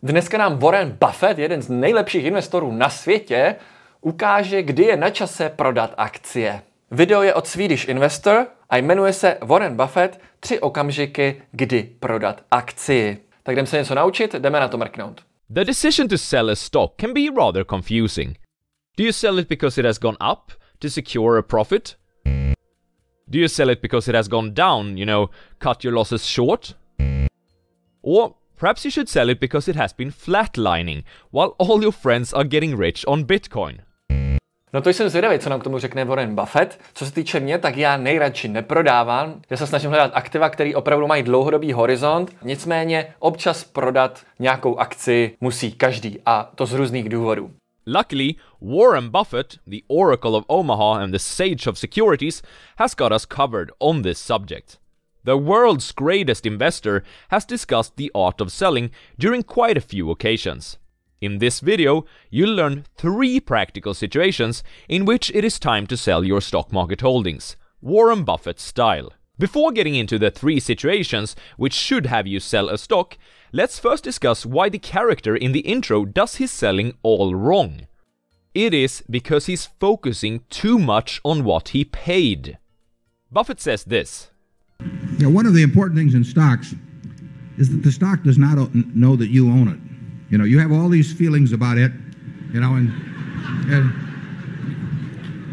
Dneska nám Warren Buffett, jeden z nejlepších investorů na světě, ukáže, kdy je na čase prodat akcie. Video je od Swedish Investor a jmenuje se Warren Buffett 3 okamžiky, kdy prodat akcii. Tak jdeme se něco naučit, jdeme na to mrknout. The decision to sell a stock can be rather confusing. Do you sell it because it has gone up to secure a profit? Do you sell it because it has gone down, cut your losses short? Or perhaps you should sell it because it has been flatlining while all your friends are getting rich on Bitcoin. No to jsem zvědavý, co nám k tomu řekne Warren Buffett. Co se týče mě, tak já nejradši neprodávám. Já se snažím hledat aktiva, které opravdu mají dlouhodobý horizont. Nicméně občas prodat nějakou akci musí každý, a to z různých důvodů. Luckily, Warren Buffett, the Oracle of Omaha and the Sage of Securities, has got us covered on this subject. The world's greatest investor has discussed the art of selling during quite a few occasions. In this video, you'll learn 3 practical situations in which it is time to sell your stock market holdings, Warren Buffett style. Before getting into the 3 situations which should have you sell a stock, let's first discuss why the character in the intro does his selling all wrong. It is because he's focusing too much on what he paid. Buffett says this. One of the important things in stocks is that the stock does not know that you own it. You have all these feelings about it, and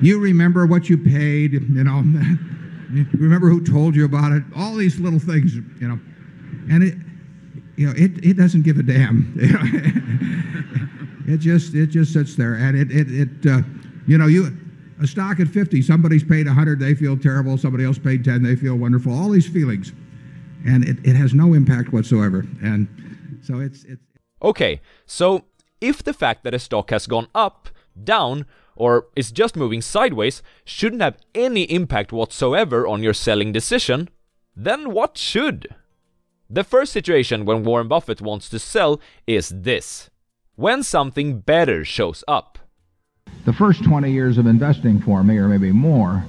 you remember what you paid, you remember who told you about it, all these little things, and it doesn't give a damn. It just sits there, and a stock at 50, somebody's paid 100, they feel terrible, somebody else paid 10, they feel wonderful, all these feelings, and it has no impact whatsoever, and so it's Okay, so if the fact that a stock has gone up, down, or is just moving sideways shouldn't have any impact whatsoever on your selling decision, then what should? The first situation when Warren Buffett wants to sell is this: when something better shows up. The first 20 years of investing for me, or maybe more,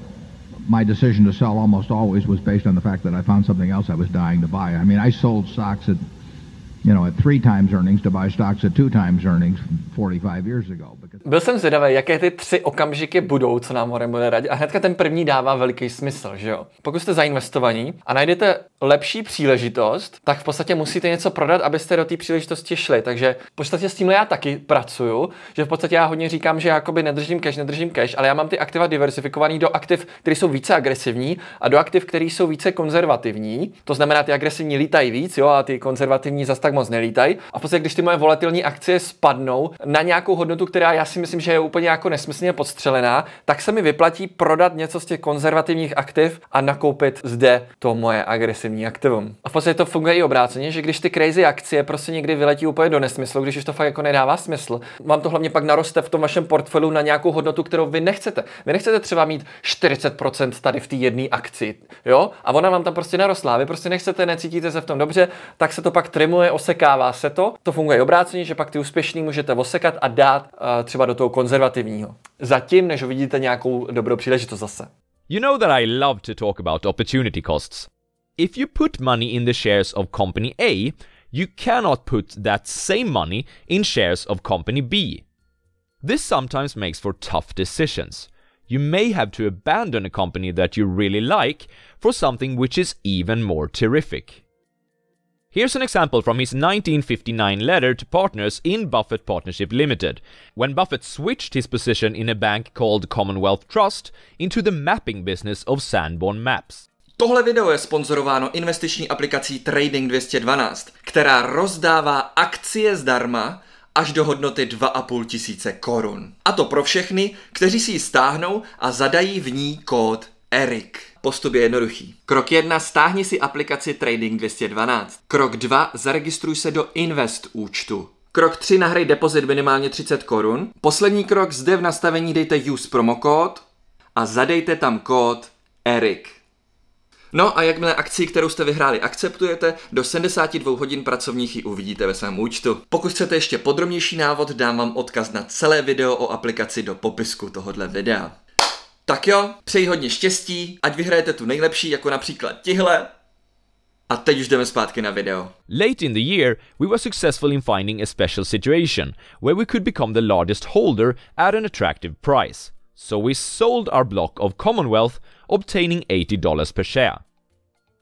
my decision to sell almost always was based on the fact that I found something else I was dying to buy. I mean, I sold stocks at 3 times earnings to buy stocks at 2 times earnings 45 years ago. Byl jsem zvědavý, jaké ty 3 okamžiky budou, co nám Warren bude radit. A hnedka ten první dává veliký smysl, že jo? Pokud jste zainvestovaní a najdete lepší příležitost, tak v podstatě musíte něco prodat, abyste do té příležitosti šli. Takže v podstatě s tímhle já taky pracuju, že v podstatě já hodně říkám, že jakoby nedržím cash, ale já mám ty aktiva diversifikovaný do aktiv, které jsou více agresivní, a do aktiv, které jsou více konzervativní. To znamená, ty agresivní lítají víc, jo, a ty konzervativní zas tak moc nelítají. A v podstatě, když ty moje volatilní akcie spadnou na nějakou hodnotu, která já si myslím, že je úplně jako nesmyslně podstřelená, tak se mi vyplatí prodat něco z těch konzervativních aktiv a nakoupit zde to moje agresivní aktivum. A v podstatě to funguje i obráceně, že když ty crazy akcie prostě někdy vyletí úplně do nesmyslu, když už to fakt jako nedává smysl, vám to hlavně pak naroste v tom vašem portfoliu na nějakou hodnotu, kterou vy nechcete. Vy nechcete třeba mít 40% tady v té jedné akci, jo? A ona vám tam prostě narostla. Vy prostě nechcete, necítíte se v tom dobře, tak se to pak trimuje, osekává se to. To funguje obráceně, že pak ty úspěšný můžete osekat a dát třeba do toho konzervativního. Zatím, než uvidíte nějakou dobrou příležitost zase. You know that I love to talk about opportunity costs. If you put money in the shares of company A, you cannot put that same money in shares of company B. This sometimes makes for tough decisions. You may have to abandon a company that you really like for something which is even more terrific. Here's an example from his 1959 letter to partners in Buffett Partnership Limited, when Buffett switched his position in a bank called Commonwealth Trust into the mapping business of Sanborn Maps. Tohle video je sponzorováno investiční aplikací Trading 212, která rozdává akcie zdarma až do hodnoty 2500 korun. A to pro všechny, kteří si ji stáhnou a zadají v ní kód Erik. Postup je jednoduchý. Krok 1. Stáhni si aplikaci Trading 212. Krok 2. Zaregistruj se do Invest účtu. Krok 3. Nahraj depozit minimálně 30 korun. Poslední krok, zde v nastavení dejte use promokód a zadejte tam kód Erik. No a jakmile akci, kterou jste vyhráli, akceptujete, do 72 hodin pracovních ji uvidíte ve svém účtu. Pokud chcete ještě podrobnější návod, dám vám odkaz na celé video o aplikaci do popisku tohohle videa. Tak jo, přeji hodně štěstí, ať vyhrajete tu nejlepší, jako například tihle. A teď už jdeme zpátky na video. Late in the year, we were successful in finding a special situation where we could become the largest holder at an attractive price. So we sold our block of Commonwealth, obtaining $80 per share.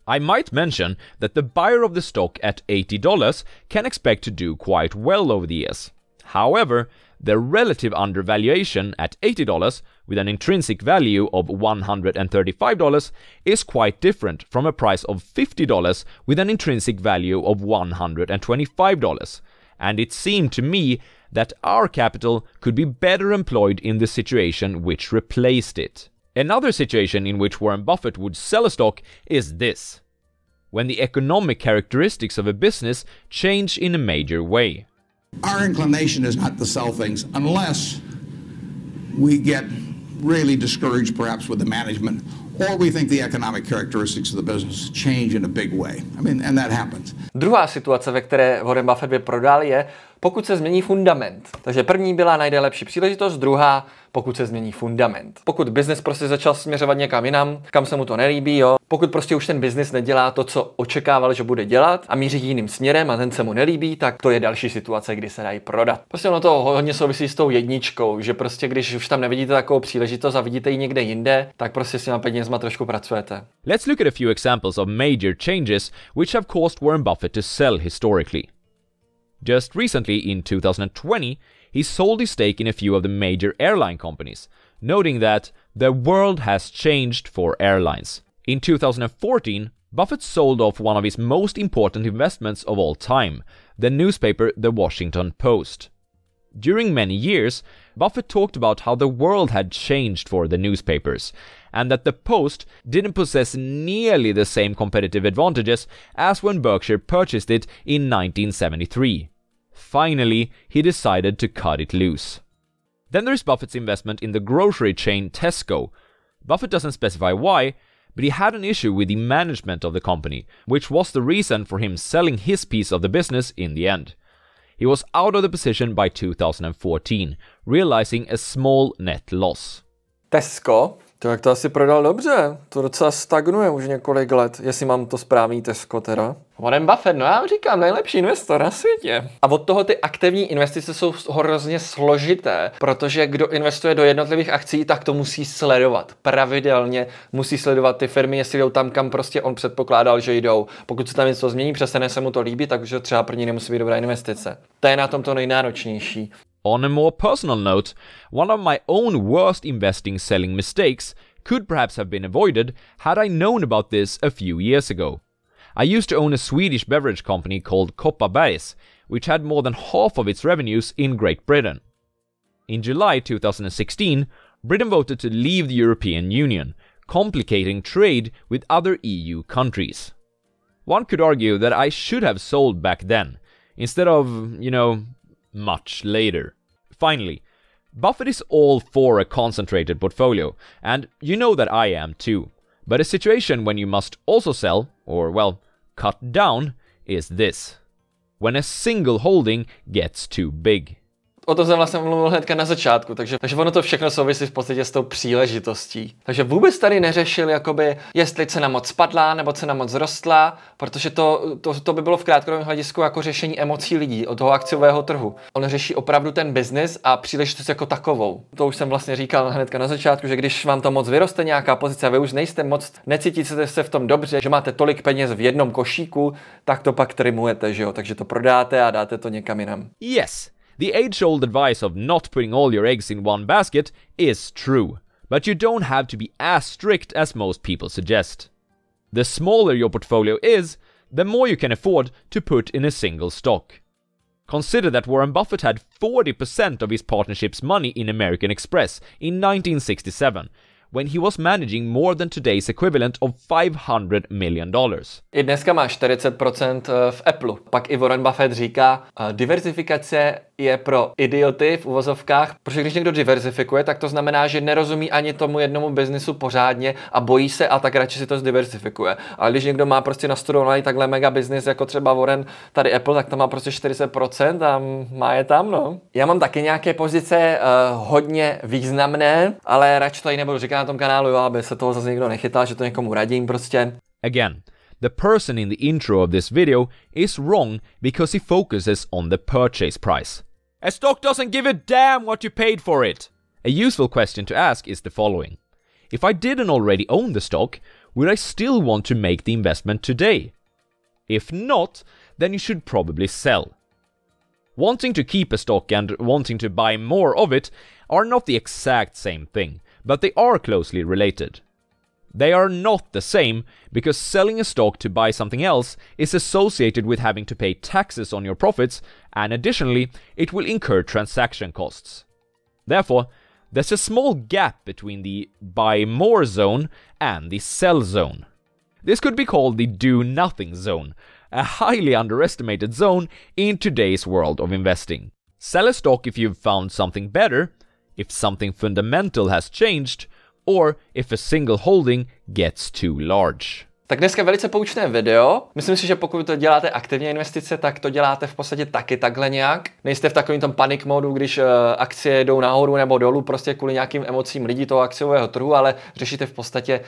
I might mention that the buyer of the stock at $80 can expect to do quite well over the years. However, the relative undervaluation at $80 with an intrinsic value of $135 is quite different from a price of $50 with an intrinsic value of $125. And it seemed to me that our capital could be better employed in the situation which replaced it. Another situation in which Warren Buffett would sell a stock is this: when the economic characteristics of a business change in a major way. Our inclination is not to sell things unless we get really discouraged perhaps with the management, or we think the economic characteristics of the business change in a big way. I mean, and that happens. Druhá situace, ve které Warren Buffett by prodal, je, pokud se změní fundament. Takže první byla najde lepší příležitost, druhá, pokud se změní fundament. Pokud biznis prostě začal směřovat někam jinam, kam se mu to nelíbí, jo. Pokud prostě už ten biznis nedělá to, co očekával, že bude dělat a míří jiným směrem a ten se mu nelíbí, tak to je další situace, kdy se dají prodat. Prostě ono to hodně souvisí s tou jedničkou, že prostě když už tam nevidíte takovou příležitost a vidíte ji někde jinde, tak prostě s těma penězma trošku pracujete. Let's look at a few examples of major changes which have caused Warren Buffett to sell historically. Just recently, in 2020, he sold his stake in a few of the major airline companies, noting that the world has changed for airlines. In 2014, Buffett sold off one of his most important investments of all time, the newspaper The Washington Post. During many years, Buffett talked about how the world had changed for the newspapers, and that the Post didn't possess nearly the same competitive advantages as when Berkshire purchased it in 1973. Finally, he decided to cut it loose. Then there's Buffett's investment in the grocery chain Tesco. Buffett doesn't specify why, but he had an issue with the management of the company, which was the reason for him selling his piece of the business in the end. He was out of the position by 2014, realizing a small net loss. Tesco? Tak to asi prodal dobře, to docela stagnuje už několik let, jestli mám to správný Tesco teda. Warren Buffett, no já vám říkám, nejlepší investor na světě. A od toho ty aktivní investice jsou hrozně složité, protože kdo investuje do jednotlivých akcí, tak to musí sledovat. Pravidelně musí sledovat ty firmy, jestli jdou tam, kam prostě on předpokládal, že jdou. Pokud se tam něco změní, přestane se mu to líbit, takže třeba pro ní nemusí být dobrá investice. To je na tom to nejnáročnější. On a more personal note, one of my own worst investing selling mistakes could perhaps have been avoided had I known about this a few years ago. I used to own a Swedish beverage company called Kopparbergs, which had more than half of its revenues in Great Britain. In July 2016, Britain voted to leave the European Union, complicating trade with other EU countries. One could argue that I should have sold back then, instead of, much later. Finally, Buffett is all for a concentrated portfolio, and you know that I am too. But a situation when you must also sell, or well, cut down, is this. When a single holding gets too big. O tom jsem vlastně mluvil hnedka na začátku, takže ono to všechno souvisí v podstatě s tou příležitostí. Takže vůbec tady neřešil, jakoby, jestli cena moc spadla nebo cena moc rostla, protože to by bylo v krátkodobém hledisku jako řešení emocí lidí od toho akciového trhu. On řeší opravdu ten biznis a příležitost jako takovou. To už jsem vlastně říkal hnedka na začátku, že když vám to moc vyroste nějaká pozice a vy už nejste moc, necítíte se v tom dobře, že máte tolik peněz v jednom košíku, tak to pak trimujete, že jo? Takže to prodáte a dáte to někam jinam. Yes. The age-old advice of not putting all your eggs in one basket is true, but you don't have to be as strict as most people suggest. The smaller your portfolio is, the more you can afford to put in a single stock. Consider that Warren Buffett had 40% of his partnership's money in American Express in 1967, when he was managing more than today's equivalent of $500 million. I dneska má 40% v Apple. Pak i Warren Buffett říká, diversifikace je pro idioty v uvozovkách, protože když někdo diversifikuje, tak to znamená, že nerozumí ani tomu jednomu biznisu pořádně a bojí se a tak radši si to zdiversifikuje. Ale když někdo má prostě nastudovaný takhle mega biznis, jako třeba Warren, tady Apple, tak to má prostě 40% a má je tam, no. Já mám taky nějaké pozice hodně významné, ale radši to tady nebudu říkat na tom kanálu, jo, aby se toho zase někdo nechytal, že to někomu radím prostě. Again, the person in the intro of this video is wrong because he focuses on the purchase price. A stock doesn't give a damn what you paid for it! A useful question to ask is the following. If I didn't already own the stock, would I still want to make the investment today? If not, then you should probably sell. Wanting to keep a stock and wanting to buy more of it are not the exact same thing, but they are closely related. They are not the same because selling a stock to buy something else is associated with having to pay taxes on your profits, and additionally, it will incur transaction costs. Therefore, there's a small gap between the buy more zone and the sell zone. This could be called the do nothing zone, a highly underestimated zone in today's world of investing. Sell a stock if you've found something better, if something fundamental has changed, or if a single holding gets too large. Tak dneska velice poučné video. Myslím si, že pokud to děláte aktivně investice, tak to děláte v podstatě taky takhle nějak. Nejste v takovém tom panic modu, když akcie jdou nahoru nebo dolů, prostě kvůli nějakým emocím lidí toho akciového trhu, ale řešíte v podstatě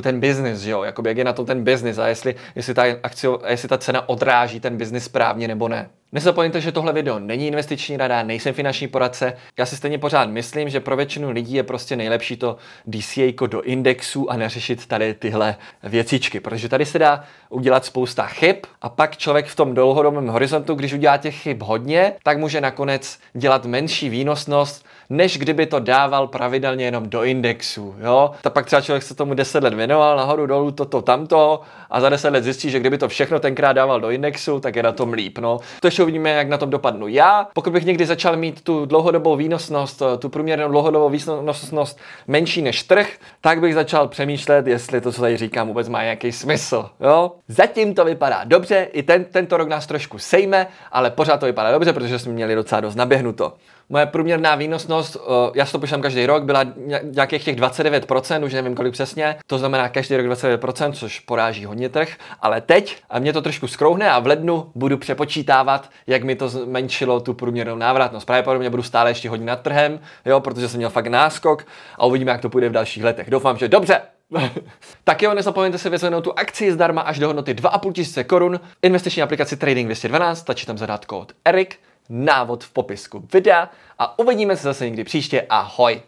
ten business, že jo? Jakoby jak je na tom ten business a jestli ta cena odráží ten business správně nebo ne. Nezapomeňte, že tohle video není investiční rada, nejsem finanční poradce. Já si stejně pořád myslím, že pro většinu lidí je prostě nejlepší to DCA do indexu a neřešit tady tyhle věcičky, protože tady se dá udělat spousta chyb a pak člověk v tom dlouhodobém horizontu, když udělá těch chyb hodně, tak může nakonec dělat menší výnosnost, než kdyby to dával pravidelně jenom do indexu, jo? Tak pak třeba člověk se tomu 10 let věnoval, nahoru dolů toto tamto a za 10 let zjistí, že kdyby to všechno tenkrát dával do indexu, tak je na tom líp, no. To ještě uvidíme, jak na tom dopadnu já. Pokud bych někdy začal mít tu dlouhodobou výnosnost, tu průměrnou dlouhodobou výnosnost menší než trh, tak bych začal přemýšlet, jestli to, co tady říkám, vůbec má nějaký smysl, jo? Zatím to vypadá dobře, i tento rok nás trošku sejme, ale pořád to vypadá dobře, protože jsme měli docela dost naběhnuto. Moje průměrná výnosnost, já si to počítám každý rok, byla nějakých těch 29%, už nevím kolik přesně, to znamená každý rok 29%, což poráží hodně trh, ale teď, a mě to trošku skrouhne a v lednu budu přepočítávat, jak mi to zmenšilo tu průměrnou návratnost. Pravděpodobně budu stále ještě hodně nad trhem, jo, protože jsem měl fakt náskok a uvidíme, jak to půjde v dalších letech. Doufám, že dobře. Tak jo, nezapomeňte si vyzvednout tu akcii zdarma až do hodnoty 2500 korun, investiční aplikaci Trading 212, stačí tam zadat kód Erik, návod v popisku videa a uvidíme se zase někdy příště. Ahoj!